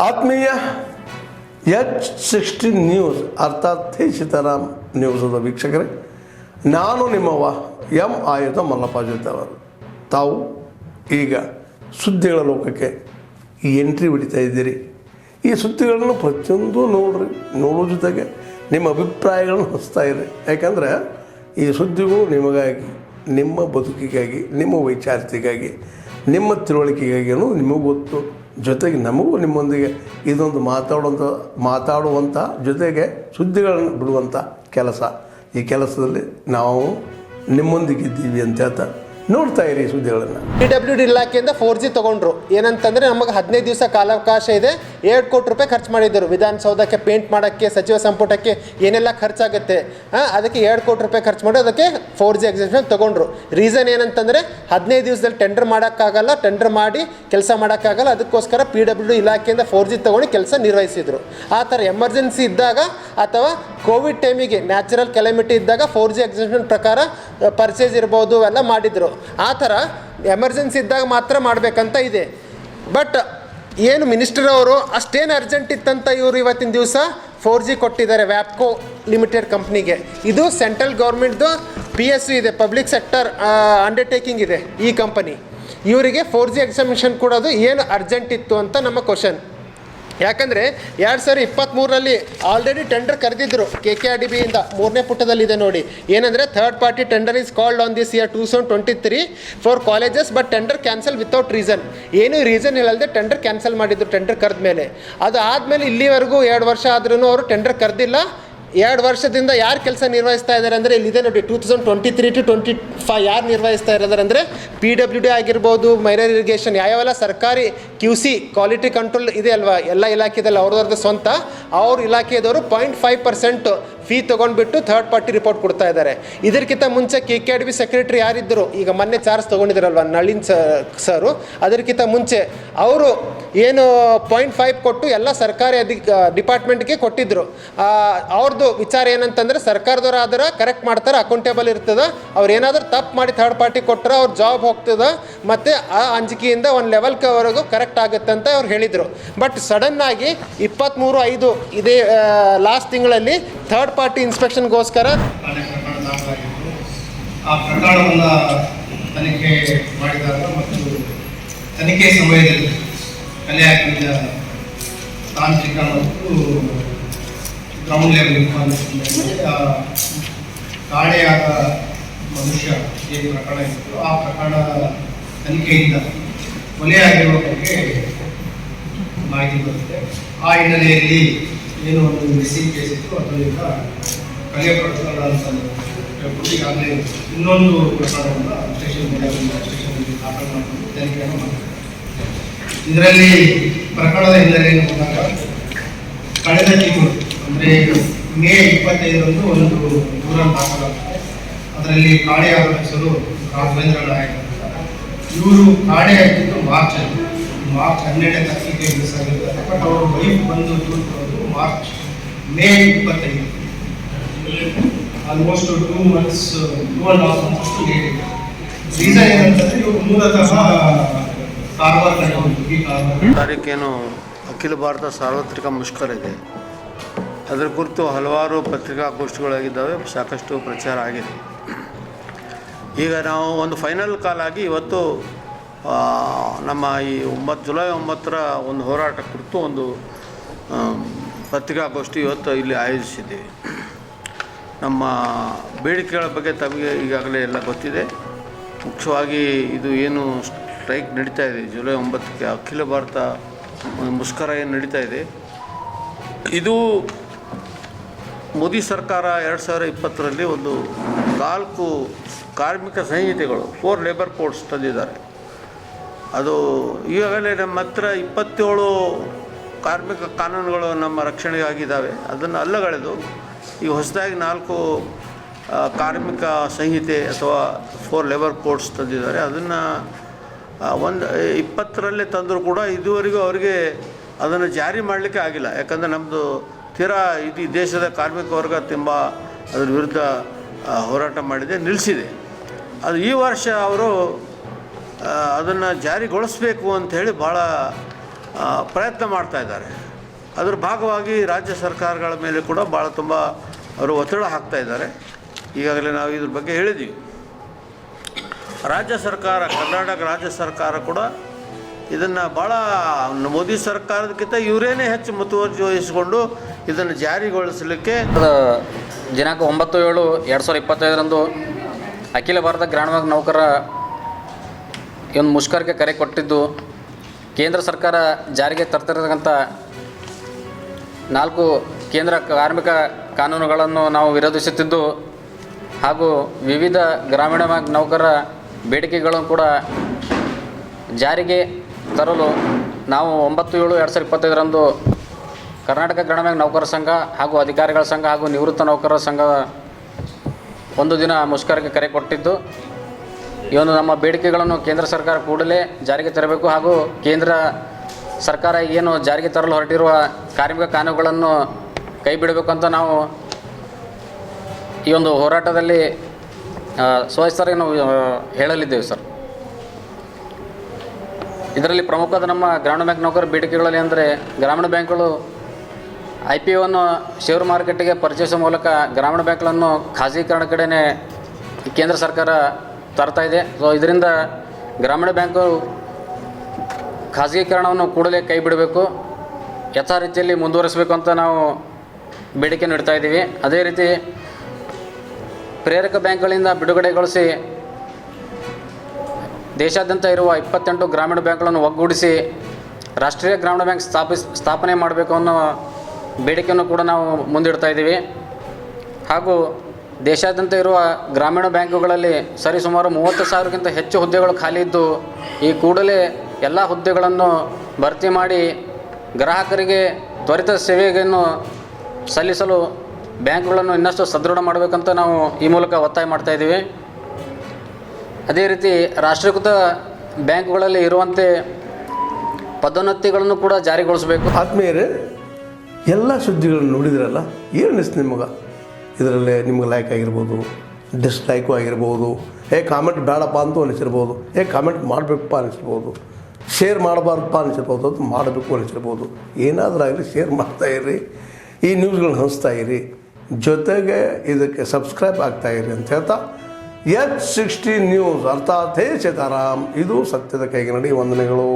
ಆತ್ಮೀಯ H16 news ಅರ್ಥಾತ್ ಸೀತಾರಾಮ್ ನ್ಯೂಸದ ವೀಕ್ಷಕರೇ, ನಾನು ನಿಮ್ಮವ ಎಂ ಆಯುಧ ಮಲ್ಲಪ್ಪ ಜೊತೆ ಅವರು. ತಾವು ಈಗ ಸುದ್ದಿಗಳ ಲೋಕಕ್ಕೆ ಎಂಟ್ರಿ ಹೊಡಿತಾ ಇದ್ದೀರಿ. ಈ ಸುದ್ದಿಗಳನ್ನು ಪ್ರತಿಯೊಂದು ನೋಡೋ ಜೊತೆಗೆ ನಿಮ್ಮ ಅಭಿಪ್ರಾಯಗಳನ್ನು ಹಚ್ತಾ ಇರಿ. ಯಾಕಂದರೆ ಈ ಸುದ್ದಿಗಳು ನಿಮಗಾಗಿ, ನಿಮ್ಮ ಬದುಕಿಗಾಗಿ, ನಿಮ್ಮ ವೈಚಾರಿಕೆಗಾಗಿ, ನಿಮ್ಮ ತಿಳುವಳಿಕೆಗಾಗಿ ಅನ್ನೋದು ನಿಮಗೂ ಗೊತ್ತು. ಜೊತೆಗೆ ನಮಗೂ ನಿಮ್ಮೊಂದಿಗೆ ಇದೊಂದು ಮಾತಾಡುವಂಥ ಜೊತೆಗೆ ಸುದ್ದಿಗಳನ್ನು ಬಿಡುವಂಥ ಕೆಲಸ. ಈ ಕೆಲಸದಲ್ಲಿ ನಾವು ನಿಮ್ಮೊಂದಿಗಿದ್ದೀವಿ ಅಂತ ಹೇಳ್ತಾ ನೋಡ್ತಾ ಇರಿ ಸುದ್ದಿಗಳನ್ನು. PWD ಇಲಾಖೆಯಿಂದ 4G ತೊಗೊಂಡ್ರು. ಏನಂತಂದರೆ ನಮಗೆ 15 ದಿವಸ ಕಾಲಾವಕಾಶ ಇದೆ. 2 ಕೋಟಿ ರೂಪಾಯಿ ಖರ್ಚು ಮಾಡಿದ್ದರು. ವಿಧಾನಸೌಧಕ್ಕೆ ಪೇಂಟ್ ಮಾಡೋಕ್ಕೆ, ಸಚಿವ ಸಂಪುಟಕ್ಕೆ ಏನೆಲ್ಲ ಖರ್ಚಾಗುತ್ತೆ ಅದಕ್ಕೆ 2 ಕೋಟಿ ರೂಪಾಯಿ ಖರ್ಚು ಮಾಡಿ ಅದಕ್ಕೆ 4G ಎಕ್ಸಿಬಿಷನ್ ತೊಗೊಂಡ್ರು. ರೀಸನ್ ಏನಂತಂದರೆ 15 ದಿವಸದಲ್ಲಿ ಟೆಂಡರ್ ಮಾಡೋಕ್ಕಾಗಲ್ಲ, ಟೆಂಡರ್ ಮಾಡಿ ಕೆಲಸ ಮಾಡೋಕ್ಕಾಗಲ್ಲ. ಅದಕ್ಕೋಸ್ಕರ PWD ಇಲಾಖೆಯಿಂದ 4G ತೊಗೊಂಡು ಕೆಲಸ ನಿರ್ವಹಿಸಿದರು. ಆ ಥರ ಎಮರ್ಜೆನ್ಸಿ ಇದ್ದಾಗ ಅಥವಾ ಕೋವಿಡ್ ಟೈಮಿಗೆ ನ್ಯಾಚುರಲ್ ಕೆಲೆಮಿಟಿ ಇದ್ದಾಗ 4G ಎಕ್ಸಿಬಿಷನ್ ಪ್ರಕಾರ ಪರ್ಚೇಸ್ ಇರ್ಬೋದು ಎಲ್ಲ ಮಾಡಿದರು. ಆ ಥರ ಎಮರ್ಜೆನ್ಸಿ ಇದ್ದಾಗ ಮಾತ್ರ ಮಾಡಬೇಕಂತ ಇದೆ. ಬಟ್ ಏನು ಮಿನಿಸ್ಟರ್ ಅವರು ಅಷ್ಟೇನು ಅರ್ಜೆಂಟ್ ಇತ್ತಂತ ಇವರು ಇವತ್ತಿನ ದಿವಸ 4G ಕೊಟ್ಟಿದ್ದಾರೆ ವ್ಯಾಪ್ಕೋ ಲಿಮಿಟೆಡ್ ಕಂಪ್ನಿಗೆ. ಇದು ಸೆಂಟ್ರಲ್ ಗೌರ್ಮೆಂಟ್ದು PSU ಇದೆ, ಪಬ್ಲಿಕ್ ಸೆಕ್ಟರ್ ಅಂಡರ್ಟೇಕಿಂಗ್ ಇದೆ ಈ ಕಂಪನಿ. ಇವರಿಗೆ 4G ಎಕ್ಸಾಮಿಷನ್ ಕೊಡೋದು ಏನು ಅರ್ಜೆಂಟ್ ಇತ್ತು ಅಂತ ನಮ್ಮ ಕ್ವಶನ್. ಯಾಕಂದರೆ 2023ರಲ್ಲಿ ಆಲ್ರೆಡಿ ಟೆಂಡರ್ ಕರೆದಿದ್ದರು KKRDBಯಿಂದ. 3ನೇ ಪುಟದಲ್ಲಿದೆ ನೋಡಿ. ಏನಂದರೆ third party tender is called on this year 2023 for colleges but tender cancel without reason. ಏನು ರೀಸನ್ ಹೇಳದೆ ಟೆಂಡರ್ ಕ್ಯಾನ್ಸಲ್ ಮಾಡಿದ್ರು ಟೆಂಡರ್ ಕರೆದ ಮೇಲೆ. ಅದು ಆದಮೇಲೆ ಇಲ್ಲಿವರೆಗೂ 2 ವರ್ಷ ಆದ್ರೂ ಅವರು ಟೆಂಡರ್ ಕರೆದಿಲ್ಲ. 2 ವರ್ಷದಿಂದ ಯಾರು ಕೆಲಸ ನಿರ್ವಹಿಸ್ತಾ ಇದ್ದಾರೆ ಅಂದರೆ ಇಲ್ಲಿದೆ ನೋಡಿ. 2023 to 25 ಯಾರು ನಿರ್ವಹಿಸ್ತಾ ಇರೋದಾರೆ ಅಂದರೆ PWD ಆಗಿರ್ಬೋದು, ಮೈನರ್ ಇರಿಗೇಷನ್, ಯಾವೆಲ್ಲ ಸರ್ಕಾರಿ QC ಕ್ವಾಲಿಟಿ ಕಂಟ್ರೋಲ್ ಇದೆ ಅಲ್ವಾ, ಎಲ್ಲ ಇಲಾಖೆದಲ್ಲಿ ಅವ್ರದ್ದು ಸ್ವಂತ. ಅವ್ರ ಇಲಾಖೆಯದವರು 0.5% ಫೀ ತೊಗೊಂಡ್ಬಿಟ್ಟು ಥರ್ಡ್ ಪಾರ್ಟಿ ರಿಪೋರ್ಟ್ ಕೊಡ್ತಾ ಇದ್ದಾರೆ. ಇದಕ್ಕಿಂತ ಮುಂಚೆ KKRDB ಸೆಕ್ರೆಟರಿ ಯಾರಿದ್ದರು, ಈಗ ಮೊನ್ನೆ ಚಾರ್ಜ್ ತೊಗೊಂಡಿದ್ದಾರಲ್ವ ನಳಿನ್ ಸರು, ಅದಕ್ಕಿಂತ ಮುಂಚೆ ಅವರು ಏನು 0.5 ಕೊಟ್ಟು ಎಲ್ಲ ಸರ್ಕಾರಿ ಡಿಪಾರ್ಟ್ಮೆಂಟ್ಗೆ ಕೊಟ್ಟಿದ್ದರು. ಅವ್ರದ್ದು ವಿಚಾರ ಏನಂತಂದರೆ ಸರ್ಕಾರದವ್ರು ಆದ್ರೆ ಕರೆಕ್ಟ್ ಮಾಡ್ತಾರೆ, ಅಕೌಂಟೇಬಲ್ ಇರ್ತದೆ. ಅವ್ರು ಏನಾದರೂ ತಪ್ಪು ಮಾಡಿ ಥರ್ಡ್ ಪಾರ್ಟಿ ಕೊಟ್ಟರೆ ಅವ್ರ ಜಾಬ್ ಹೋಗ್ತದೆ ಮತ್ತು ಆ ಅಂಜಿಕೆಯಿಂದ ಒಂದು ಲೆವೆಲ್ವರೆಗೂ ಕರೆಕ್ಟ್ ಆಗುತ್ತೆ ಅಂತ ಅವ್ರು ಹೇಳಿದರು. ಬಟ್ ಸಡನ್ನಾಗಿ 23/5 ಇದೇ ಲಾಸ್ಟ್ ತಿಂಗಳಲ್ಲಿ ಥರ್ಡ್ ಪಾರ್ಟಿ ಇನ್ಸ್ಪೆಕ್ಷನ್ಗೋಸ್ಕರ ಆ ಪ್ರಕರಣವನ್ನು ತನಿಖೆ ಮಾಡಿದಾಗ ಮತ್ತು ತನಿಖೆ ಸಮಯದಲ್ಲಿ ಕಲೆ ಹಾಕಿದ ತಾಂತ್ರಿಕ ಮತ್ತು ಗ್ರೌಂಡ್ ಲೆವೆಲ್ ಇನ್ಫಾರ್ಮೇಷನ್ ಕಾಣೆಯಾದ ಮನುಷ್ಯ ಏನು ಪ್ರಕರಣ ಇತ್ತು ಆ ಪ್ರಕರಣ ತನಿಖೆಯಿಂದ ಕೊಲೆಯಾಗಿರುವ ಬಗ್ಗೆ ಮಾಹಿತಿ ಬರುತ್ತೆ. ಆ ಹಿನ್ನೆಲೆಯಲ್ಲಿ ಏನು ಒಂದು ಮಿಸ್ಸಿಂಗ್ ಕೇಸ್ ಇತ್ತು ಅದರಿಂದ ಕಲೆ ಪ್ರಕರಣ ಅಂತ ಹೇಳ್ಬಿಟ್ಟು ಈಗಾಗಲೇ ಇನ್ನೊಂದು ಪ್ರಕರಣವನ್ನು ಸ್ಟೇಷನ್ನಲ್ಲಿ ದಾಖಲು ಮಾಡಿಕೊಂಡು ತನಿಖೆಯನ್ನು ಮಾಡ್ತಾರೆ. ಇದರಲ್ಲಿ ಪ್ರಕರಣದ ಹಿನ್ನೆಲೆಯನ್ನು ಬಂದಾಗ ಕಳೆದ ತಿಂಗಳು ಅಂದರೆ ಮೇ 25ರಂದು ಒಂದು ದೂರನ್ನು ದಾಖಲಾಗುತ್ತೆ. ಅದರಲ್ಲಿ ಕಾಣೆಯಾದ ಹೆಸರು ರಾಘವೇಂದ್ರ ನಾಯಕ್ ಅಂತ. ಇವರು ಕಾಣೆಯಾಗಿದ್ದು ಮಾರ್ಚ್ 12ನೇ ತಾರೀಕಿಗೆ ಮಿಸ್ ಆಗಿರ್ತಾರೆ. ಬಟ್ ಅವರು ವೈಫ್ ಬಂದು ದೂರ March May 25 almost 2 months 2.5 months late ಇದೆ. ರೀಸನ್ ಏನಂತಂದರೆ ಇವರು ಮೂಲತಃ ತಾರೀಕೇನು ಅಖಿಲ ಭಾರತ ಸಾರ್ವತ್ರಿಕ ಮುಷ್ಕರ ಇದೆ. ಅದರ ಕುರಿತು ಹಲವಾರು ಪತ್ರಿಕಾಗೋಷ್ಠಿಗಳಾಗಿದ್ದಾವೆ, ಸಾಕಷ್ಟು ಪ್ರಚಾರ ಆಗಿದೆ. ಈಗ ನಾವು ಒಂದು ಫೈನಲ್ ಕಾಲ್ ಆಗಿ ಇವತ್ತು ನಮ್ಮ ಈ ಜುಲೈ 9ರ ಒಂದು ಹೋರಾಟ ಕುರಿತು ಒಂದು ಪತ್ರಿಕಾಗೋಷ್ಠಿ ಇವತ್ತು ಇಲ್ಲಿ ಆಯೋಜಿಸಿದ್ದೀವಿ. ನಮ್ಮ ಬೇಡಿಕೆಗಳ ಬಗ್ಗೆ ತಮಗೆ ಈಗಾಗಲೇ ಎಲ್ಲ ಗೊತ್ತಿದೆ. ಮುಖ್ಯವಾಗಿ ಇದು ಏನು ಸ್ಟ್ರೈಕ್ ನಡೀತಾ ಇದೆ ಜುಲೈ 9ಕ್ಕೆ ಅಖಿಲ ಭಾರತ ಮುಷ್ಕರ ಏನು ನಡೀತಾ ಇದೆ, ಇದು ಮೋದಿ ಸರ್ಕಾರ 2020ರಲ್ಲಿ ಒಂದು 4 ಕಾರ್ಮಿಕ ಸಂಹಿತೆಗಳು 4 ಲೇಬರ್ ಕೋಡ್ಸ್ ತಂದಿದ್ದಾರೆ. ಅದು ಈಗಾಗಲೇ ನಮ್ಮ ಹತ್ರ 27 ಕಾರ್ಮಿಕ ಕಾನೂನುಗಳು ನಮ್ಮ ರಕ್ಷಣೆಗಾಗಿದ್ದಾವೆ. ಅದನ್ನು ಅಲ್ಲಗಳೆದು ಈಗ ಹೊಸದಾಗಿ 4 ಕಾರ್ಮಿಕ ಸಂಹಿತೆ ಅಥವಾ 4 ಲೇಬರ್ ಕೋಡ್ಸ್ ತಂದಿದ್ದಾರೆ. ಅದನ್ನು 2020ರಲ್ಲೇ ತಂದರೂ ಕೂಡ ಇದುವರೆಗೂ ಅವರಿಗೆ ಅದನ್ನು ಜಾರಿ ಮಾಡಲಿಕ್ಕೆ ಆಗಿಲ್ಲ. ಯಾಕಂದರೆ ನಮ್ಮದು ತೀರಾ ಇಡೀ ದೇಶದ ಕಾರ್ಮಿಕ ವರ್ಗ ತುಂಬ ಅದರ ವಿರುದ್ಧ ಹೋರಾಟ ಮಾಡಿದೆ, ನಿಲ್ಲಿಸಿದೆ. ಅದು ಈ ವರ್ಷ ಅವರು ಅದನ್ನು ಜಾರಿಗೊಳಿಸಬೇಕು ಅಂಥೇಳಿ ಭಾಳ ಪ್ರಯತ್ನ ಮಾಡ್ತಾ ಇದ್ದಾರೆ. ಅದರ ಭಾಗವಾಗಿ ರಾಜ್ಯ ಸರ್ಕಾರಗಳ ಮೇಲೆ ಕೂಡ ಭಾಳ ತುಂಬ ಅವರು ಒತ್ತಡ ಹಾಕ್ತಾ ಇದ್ದಾರೆ. ಈಗಾಗಲೇ ನಾವು ಇದ್ರ ಬಗ್ಗೆ ಹೇಳಿದ್ದೀವಿ. ರಾಜ್ಯ ಸರ್ಕಾರ, ಕರ್ನಾಟಕ ರಾಜ್ಯ ಸರ್ಕಾರ ಕೂಡ ಇದನ್ನು ಭಾಳ ಮೋದಿ ಸರ್ಕಾರದಕ್ಕಿಂತ ಇವರೇನೇ ಹೆಚ್ಚು ಮುತುವರ್ಜಿ ವಹಿಸಿಕೊಂಡು ಇದನ್ನು ಜಾರಿಗೊಳಿಸಲಿಕ್ಕೆ ದಿನಾಂಕ 9/7/2025 ಅಖಿಲ ಭಾರತ ಗ್ರಾಮೀಣ ಬ್ಯಾಂಕ್ ನೌಕರರ ಒಂದು ಮುಷ್ಕರಕ್ಕೆ ಕರೆ ಕೊಟ್ಟಿದ್ದು, ಕೇಂದ್ರ ಸರ್ಕಾರ ಜಾರಿಗೆ ತರ್ತಿರತಕ್ಕಂಥ 4 ಕೇಂದ್ರ ಕಾರ್ಮಿಕ ಕಾನೂನುಗಳನ್ನು ನಾವು ವಿರೋಧಿಸುತ್ತಿದ್ದು ಹಾಗೂ ವಿವಿಧ ಗ್ರಾಮೀಣ ಬ್ಯಾಂಕ್ ನೌಕರರ ಬೇಡಿಕೆಗಳನ್ನು ಕೂಡ ಜಾರಿಗೆ ತರಲು ನಾವು 9/7/2025 ಕರ್ನಾಟಕ ಗ್ರಾಮೀಣ ಬ್ಯಾಂಕ್ ನೌಕರರ ಸಂಘ ಹಾಗೂ ಅಧಿಕಾರಿಗಳ ಸಂಘ ಹಾಗೂ ನಿವೃತ್ತ ನೌಕರರ ಸಂಘ ಒಂದು ದಿನ ಮುಷ್ಕರಕ್ಕೆ ಕರೆ ಕೊಟ್ಟಿದ್ದು, ಈ ಒಂದು ನಮ್ಮ ಬೇಡಿಕೆಗಳನ್ನು ಕೇಂದ್ರ ಸರ್ಕಾರ ಕೂಡಲೇ ಜಾರಿಗೆ ತರಬೇಕು ಹಾಗೂ ಕೇಂದ್ರ ಸರ್ಕಾರ ಏನು ಜಾರಿಗೆ ತರಲು ಹೊರಟಿರುವ ಕಾರ್ಮಿಕ ಕಾನೂನುಗಳನ್ನು ಕೈ ಬಿಡಬೇಕು ಅಂತ ನಾವು ಈ ಒಂದು ಹೋರಾಟದಲ್ಲಿ ಸವಿಸ್ತಾರವಾಗಿ ನಾವು ಹೇಳಲಿದ್ದೇವೆ ಸರ್. ಇದರಲ್ಲಿ ಪ್ರಮುಖವಾದ ನಮ್ಮ ಗ್ರಾಮೀಣ ಬ್ಯಾಂಕ್ ನೌಕರರ ಬೇಡಿಕೆಗಳಲ್ಲಿ ಅಂದರೆ, ಗ್ರಾಮೀಣ ಬ್ಯಾಂಕ್ಗಳು IPOವನ್ನು ಷೇರು ಮಾರುಕಟ್ಟೆಗೆ ಪರಿಚಯಿಸುವ ಮೂಲಕ ಗ್ರಾಮೀಣ ಬ್ಯಾಂಕ್ಗಳನ್ನು ಖಾಸಗೀಕರಣ ಕಡೆಯೇ ಕೇಂದ್ರ ಸರ್ಕಾರ ತರ್ತಾ ಇದೆ. ಸೊ ಇದರಿಂದ ಗ್ರಾಮೀಣ ಬ್ಯಾಂಕು ಖಾಸಗೀಕರಣವನ್ನು ಕೂಡಲೇ ಕೈ ಬಿಡಬೇಕು, ಯಥಾ ರೀತಿಯಲ್ಲಿ ಮುಂದುವರಿಸಬೇಕು ಅಂತ ನಾವು ಬೇಡಿಕೆ ನೀಡ್ತಾ ಇದ್ದೀವಿ. ಅದೇ ರೀತಿ ಪ್ರೇರಕ ಬ್ಯಾಂಕ್ಗಳಿಂದ ಬಿಡುಗಡೆಗೊಳಿಸಿ ದೇಶಾದ್ಯಂತ ಇರುವ 28 ಗ್ರಾಮೀಣ ಬ್ಯಾಂಕ್ಗಳನ್ನು ಒಗ್ಗೂಡಿಸಿ ರಾಷ್ಟ್ರೀಯ ಗ್ರಾಮೀಣ ಬ್ಯಾಂಕ್ ಸ್ಥಾಪನೆ ಮಾಡಬೇಕು ಅನ್ನೋ ಬೇಡಿಕೆಯನ್ನು ಕೂಡ ನಾವು ಮುಂದಿಡ್ತಾ ಇದ್ದೀವಿ. ಹಾಗೂ ದೇಶಾದ್ಯಂತ ಇರುವ ಗ್ರಾಮೀಣ ಬ್ಯಾಂಕುಗಳಲ್ಲಿ ಸರಿಸುಮಾರು 30,000ಕ್ಕಿಂತ ಹೆಚ್ಚು ಹುದ್ದೆಗಳು ಖಾಲಿ ಇದ್ದು, ಈ ಕೂಡಲೇ ಎಲ್ಲ ಹುದ್ದೆಗಳನ್ನು ಭರ್ತಿ ಮಾಡಿ ಗ್ರಾಹಕರಿಗೆ ತ್ವರಿತ ಸೇವೆಯನ್ನು ಸಲ್ಲಿಸಲು ಬ್ಯಾಂಕ್ಗಳನ್ನು ಇನ್ನಷ್ಟು ಸದೃಢ ಮಾಡಬೇಕಂತ ನಾವು ಈ ಮೂಲಕ ಒತ್ತಾಯ ಮಾಡ್ತಾ ಇದ್ದೀವಿ. ಅದೇ ರೀತಿ ರಾಷ್ಟ್ರೀಕೃತ ಬ್ಯಾಂಕುಗಳಲ್ಲಿ ಇರುವಂತೆ ಪದೋನ್ನತಿಗಳನ್ನು ಕೂಡ ಜಾರಿಗೊಳಿಸಬೇಕು. ಆತ್ಮೀಯರೇ, ಎಲ್ಲ ಸುದ್ದಿಗಳನ್ನು ನೋಡಿದ್ರಲ್ಲ, ಏನು ಅನಿಸ್ತು ನಿಮಗೆ? ಇದರಲ್ಲಿ ನಿಮ್ಗೆ ಲೈಕ್ ಆಗಿರ್ಬೋದು, ಡಿಸ್ಲೈಕು ಆಗಿರ್ಬೋದು, ಕಾಮೆಂಟ್ ಬೇಡಪ್ಪ ಅಂತೂ ಅನಿಸಿರ್ಬೋದು, ಕಾಮೆಂಟ್ ಮಾಡಬೇಕಪ್ಪ ಅನಿಸಿರ್ಬೋದು, ಶೇರ್ ಮಾಡಬಾರ್ದಪ್ಪ ಅನಿಸಿರ್ಬೋದು, ಅದು ಮಾಡಬೇಕು ಅನಿಸಿರ್ಬೋದು. ಏನಾದರೂ ಆಗಲಿ ಶೇರ್ ಮಾಡ್ತಾಯಿರಿ, ಈ ನ್ಯೂಸ್ಗಳನ್ನ ಹಂಚ್ತಾ ಇರಿ, ಜೊತೆಗೆ ಇದಕ್ಕೆ ಸಬ್ಸ್ಕ್ರೈಬ್ ಆಗ್ತಾಯಿರಿ ಅಂತ ಹೇಳ್ತಾ, H16 ನ್ಯೂಸ್ ಅರ್ಥಾತ್ ಹೇ ಸೀತಾರಾಮ್, ಇದು ಸತ್ಯದ ಕೈಗೆ ನಡಿ. ವಂದನೆಗಳು.